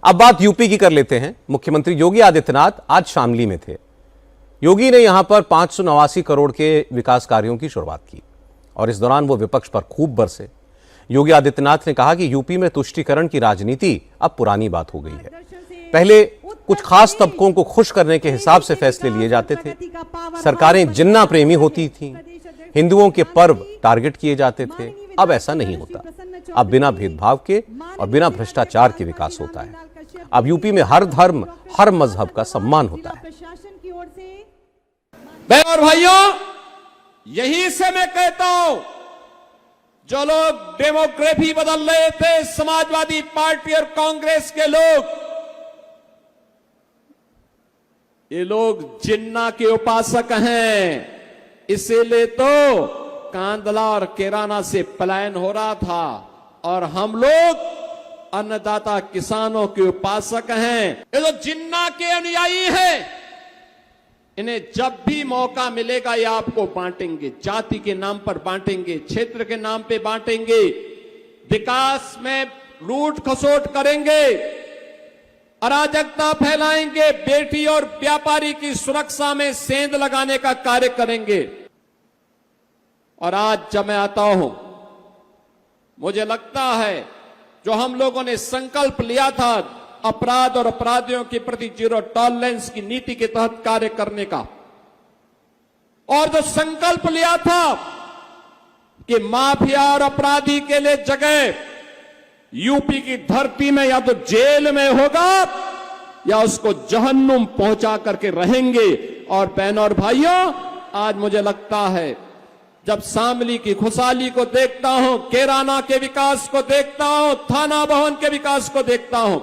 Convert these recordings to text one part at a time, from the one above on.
अब बात यूपी की कर लेते हैं। मुख्यमंत्री योगी आदित्यनाथ आज शामली में थे। योगी ने यहां पर 589 करोड़ के विकास कार्यों की शुरुआत की और इस दौरान वो विपक्ष पर खूब बरसे। योगी आदित्यनाथ ने कहा कि यूपी में तुष्टीकरण की राजनीति अब पुरानी बात हो गई है। पहले कुछ खास तबकों को खुश करने के हिसाब से फैसले लिए जाते थे। सरकारें जिन्ना प्रेमी होती थीं, हिंदुओं के पर्व टारगेट किए जाते थे। अब ऐसा नहीं होता। अब बिना भेदभाव के और बिना भ्रष्टाचार के विकास होता है। अब यूपी में हर धर्म, हर मजहब का सम्मान होता है। बहनों और भाइयों, यही से मैं कहता हूं, जो लोग डेमोग्राफी बदल रहे थे, समाजवादी पार्टी और कांग्रेस के लोग, ये लोग जिन्ना के उपासक हैं। इसीलिए तो कांदला और केराना से पलायन हो रहा था और हम लोग अन्नदाता किसानों के उपासक हैं। ये जो जिन्ना के अनुयायी हैं, इन्हें जब भी मौका मिलेगा ये आपको बांटेंगे, जाति के नाम पर बांटेंगे, क्षेत्र के नाम पे बांटेंगे, विकास में लूट खसोट करेंगे, अराजकता फैलाएंगे, बेटी और व्यापारी की सुरक्षा में सेंध लगाने का कार्य करेंगे। और आज जब मैं आता हूं, मुझे लगता है जो हम लोगों ने संकल्प लिया था अपराध और अपराधियों के प्रति जीरो टॉलरेंस की नीति के तहत कार्य करने का, और जो संकल्प लिया था कि माफिया और अपराधी के लिए जगह यूपी की धरती में या तो जेल में होगा या उसको जहन्नुम पहुंचा करके रहेंगे। और बहनों और भाइयों, आज मुझे लगता है जब शामली की खुशहाली को देखता हूं, केराना के विकास को देखता हूं, थाना भवन के विकास को देखता हूं,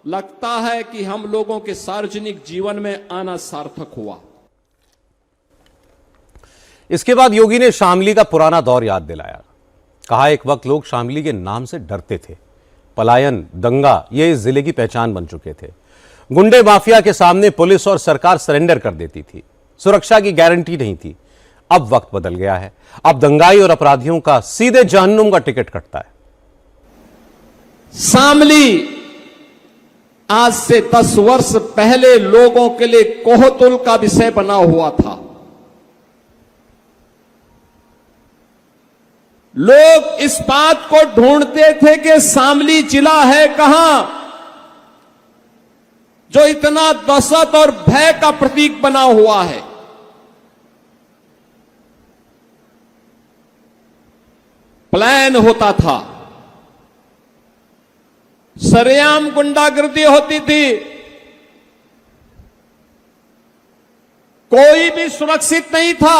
लगता है कि हम लोगों के सार्वजनिक जीवन में आना सार्थक हुआ। इसके बाद योगी ने शामली का पुराना दौर याद दिलाया। कहा, एक वक्त लोग शामली के नाम से डरते थे। पलायन, दंगा ये इस जिले की पहचान बन चुके थे। गुंडे माफिया के सामने पुलिस और सरकार सरेंडर कर देती थी। सुरक्षा की गारंटी नहीं थी। अब वक्त बदल गया है। अब दंगाई और अपराधियों का सीधे जहन्नुम का टिकट कटता है। शामली आज से 10 वर्ष पहले लोगों के लिए कोहतुल का विषय बना हुआ था। लोग इस बात को ढूंढते थे कि शामली जिला है कहां, जो इतना दहशत और भय का प्रतीक बना हुआ है। प्लान होता था, सरेआम गुंडागर्दी होती थी, कोई भी सुरक्षित नहीं था।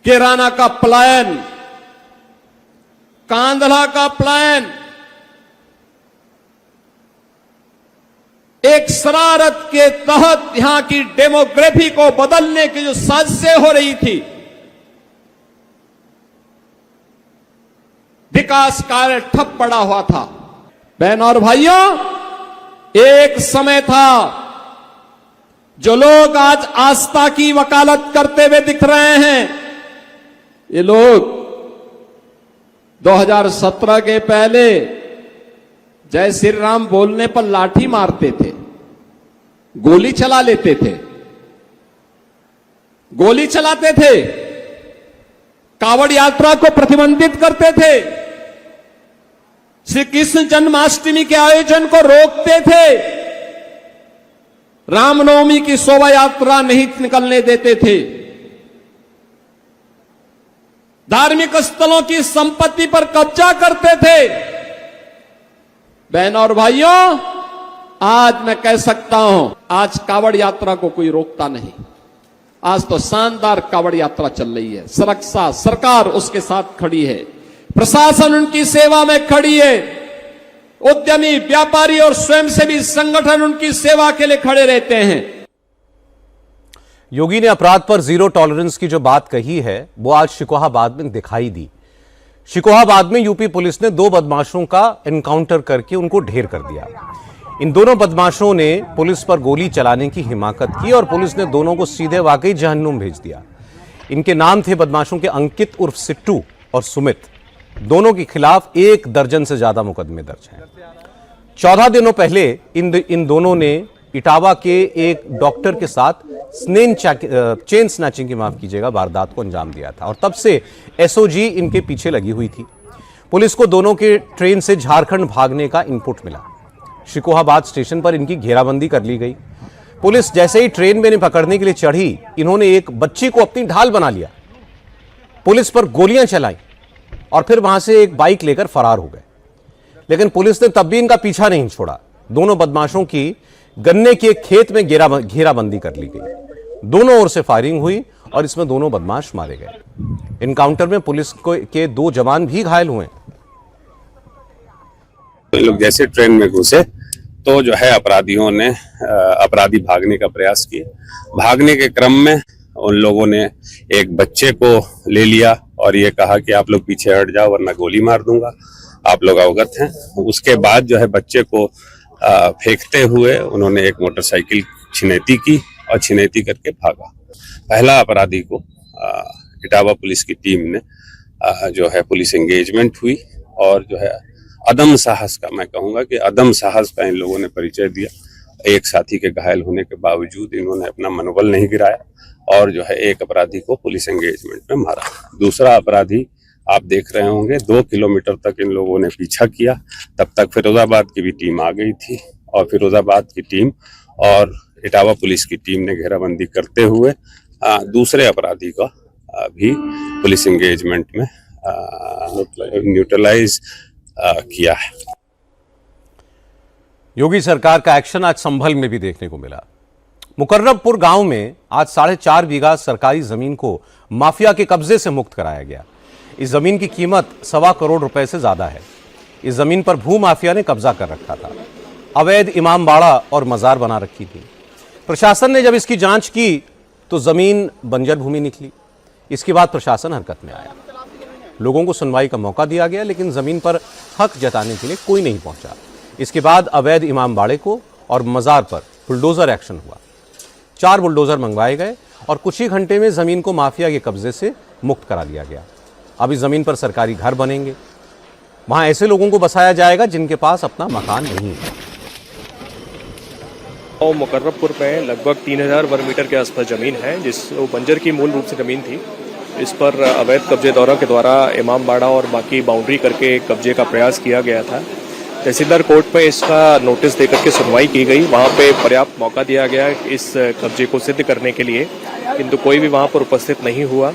केराना का पलायन, कांदला का पलायन, एक शरारत के तहत यहां की डेमोग्राफी को बदलने की जो साजिशें हो रही थी, विकास कार्य ठप पड़ा हुआ था। बहनों और भाइयों, एक समय था जो लोग आज आस्था की वकालत करते हुए दिख रहे हैं, ये लोग 2017 के पहले जय श्री राम बोलने पर लाठी मारते थे, गोली चला लेते थे, गोली चलाते थे, कावड़ यात्रा को प्रतिबंधित करते थे, श्री कृष्ण जन्माष्टमी के आयोजन को रोकते थे, रामनवमी की शोभा यात्रा नहीं निकलने देते थे, धार्मिक स्थलों की संपत्ति पर कब्जा करते थे। बहनों और भाइयों, आज मैं कह सकता हूं, आज कावड़ यात्रा को कोई रोकता नहीं। आज तो शानदार कावड़ यात्रा चल रही है। सुरक्षा सरकार उसके साथ खड़ी है, प्रशासन उनकी सेवा में खड़ी है, उद्यमी, व्यापारी और स्वयंसेवी संगठन उनकी सेवा के लिए खड़े रहते हैं। योगी ने अपराध पर जीरो टॉलरेंस की जो बात कही है, वो आज शिकोहाबाद में दिखाई दी। शिकोहाबाद में यूपी पुलिस ने 2 बदमाशों का एनकाउंटर करके उनको ढेर कर दिया। इन दोनों बदमाशों ने पुलिस पर गोली चलाने की हिमाकत की और पुलिस ने दोनों को सीधे वाकई जहन्नुम भेज दिया। इनके नाम थे बदमाशों के अंकित उर्फ सिट्टू और सुमित। दोनों के खिलाफ 1 दर्जन से ज्यादा मुकदमे दर्ज हैं। 14 दिनों पहले इन दोनों ने इटावा के एक डॉक्टर के साथ चेन स्नैचिंग की वारदात को अंजाम दिया था और तब से एसओजी इनके पीछे लगी हुई थी। पुलिस को दोनों के ट्रेन से झारखंड भागने का इनपुट मिला। शिकोहाबाद स्टेशन पर इनकी घेराबंदी कर ली गई। पुलिस जैसे ही ट्रेन में इन्हें पकड़ने के लिए चढ़ी, इन्होंने एक बच्ची को अपनी ढाल बना लिया, पुलिस पर गोलियां चलाई और फिर वहां से एक बाइक लेकर फरार हो गए। लेकिन पुलिस ने तब भी इनका पीछा नहीं छोड़ा। दोनों बदमाशों की गन्ने के एक खेत में घेराबंदी कर ली गई। दोनों ओर से फायरिंग हुई और इसमें दोनों बदमाश मारे गए। इनकाउंटर में पुलिस के 2 जवान भी घायल हुए। लोग जैसे ट्रेन में घुसे तो जो है अपराधी भागने का प्रयास किए। भागने के क्रम में उन लोगों ने एक बच्चे को ले लिया और ये कहा कि आप लोग पीछे हट जाओ वरना गोली मार दूंगा, आप लोग अवगत हैं। उसके बाद जो है बच्चे को फेंकते हुए उन्होंने एक मोटरसाइकिल छिनैती की और छिनैती करके भागा। पहला अपराधी को इटावा पुलिस की टीम ने जो है पुलिस एंगेजमेंट हुई और जो है अदम साहस का, मैं कहूंगा कि अदम साहस का इन लोगों ने परिचय दिया। एक साथी के घायल होने के बावजूद इन्होंने अपना मनोबल नहीं गिराया और जो है एक अपराधी को पुलिस एंगेजमेंट में मारा। दूसरा अपराधी आप देख रहे होंगे 2 किलोमीटर तक इन लोगों ने पीछा किया। तब तक फिरोजाबाद की भी टीम आ गई थी और फिरोजाबाद की टीम और इटावा पुलिस की टीम ने घेराबंदी करते हुए दूसरे अपराधी का भी पुलिस एंगेजमेंट में न्यूट्रलाइज किया है। योगी सरकार का एक्शन आज संभल में भी देखने को मिला। मुकर्रबपुर गांव में आज 4.5 बीघा सरकारी जमीन को माफिया के कब्जे से मुक्त कराया गया। इस जमीन की कीमत 1.25 करोड़ रुपए से ज्यादा है। इस जमीन पर भू माफिया ने कब्जा कर रखा था। अवैध इमामबाड़ा और मजार बना रखी थी। प्रशासन ने जब इसकी जांच की तो जमीन बंजर भूमि निकली। इसके बाद प्रशासन हरकत में आया। लोगों को सुनवाई का मौका दिया गया, लेकिन जमीन पर हक जताने के लिए कोई नहीं पहुंचा। इसके बाद अवैध इमामबाड़े को और मजार पर बुलडोजर एक्शन हुआ। 4 बुलडोजर मंगवाए गए और कुछ ही घंटे में जमीन को माफिया के कब्जे से मुक्त करा दिया गया। अब इस जमीन पर सरकारी घर बनेंगे। वहां ऐसे लोगों को बसाया जाएगा जिनके पास अपना मकान नहीं है। और मुकर्रबपुर में लगभग 3000 वर्ग मीटर के आसपास जमीन है, जिस बंजर की मूल रूप से जमीन थी। इस पर अवैध कब्जेदारों के द्वारा इमामबाड़ा और बाकी बाउंड्री करके कब्जे का प्रयास किया गया था। तहसीलदार कोर्ट में इसका नोटिस देकर के सुनवाई की गई। वहां पे पर्याप्त मौका दिया गया इस कब्जे को सिद्ध करने के लिए, किंतु कोई भी वहां पर उपस्थित नहीं हुआ।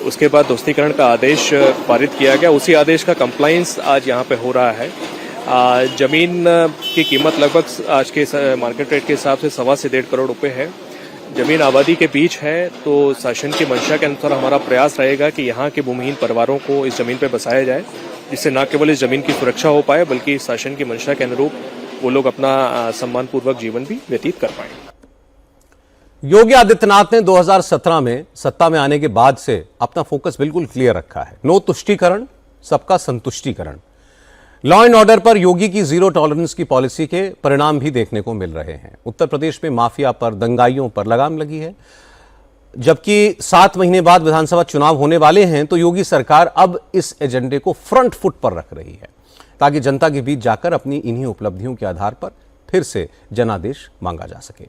उसके बाद ध्वस्तीकरण का आदेश पारित किया गया। उसी आदेश का कंप्लायंस आज यहाँ पे हो रहा है। जमीन की कीमत लगभग आज के मार्केट रेट के हिसाब से 1.25 से 1.5 करोड़ रुपए है। जमीन आबादी के बीच है, तो शासन की मंशा के अनुसार हमारा प्रयास रहेगा कि यहाँ के भूमिहीन परिवारों को इस जमीन पर बसाया जाए, जिससे न केवल इस जमीन की सुरक्षा हो पाए बल्कि शासन की मंशा के अनुरूप वो लोग अपना सम्मानपूर्वक जीवन भी व्यतीत कर पाए। योगी आदित्यनाथ ने 2017 में सत्ता में आने के बाद से अपना फोकस बिल्कुल क्लियर रखा है। नो तुष्टीकरण, सबका संतुष्टीकरण। लॉ एंड ऑर्डर पर योगी की 0 टॉलरेंस की पॉलिसी के परिणाम भी देखने को मिल रहे हैं। उत्तर प्रदेश में माफिया पर, दंगाइयों पर लगाम लगी है। जबकि 7 महीने बाद विधानसभा चुनाव होने वाले हैं, तो योगी सरकार अब इस एजेंडे को फ्रंट फुट पर रख रही है, ताकि जनता के बीच जाकर अपनी इन्हीं उपलब्धियों के आधार पर फिर से जनादेश मांगा जा सके।